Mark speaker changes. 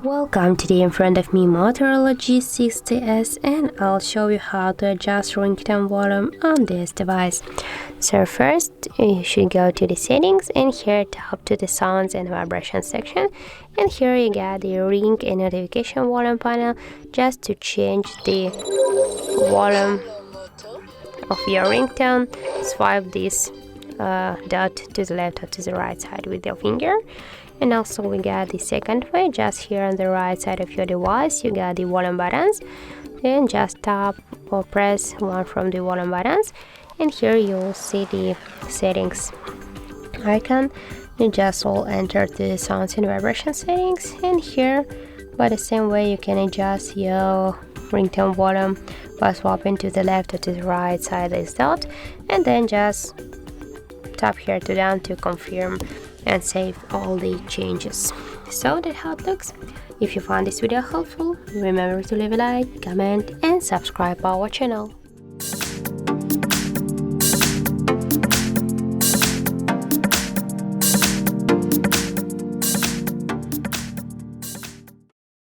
Speaker 1: Welcome, today in front of me Motorola G60S, and I'll show you how to adjust ringtone volume on this device. So first you should go to the settings, and here tap to the sounds and vibration section, and here you got the ring and notification volume panel. Just to change the volume of your ringtone, swipe this dot to the left or to the right side with your finger. And also we got the second way, just here on the right side of your device you got the volume buttons, and just tap or press one from the volume buttons, and here you'll see the settings icon. You just all enter the sounds and vibration settings, and here by the same way you can adjust your ringtone volume by swapping to the left or to the right side this dot, and then just tap here to down to confirm and save all the changes. So that's how it looks. If you found this video helpful, remember to leave a like, comment and subscribe our channel.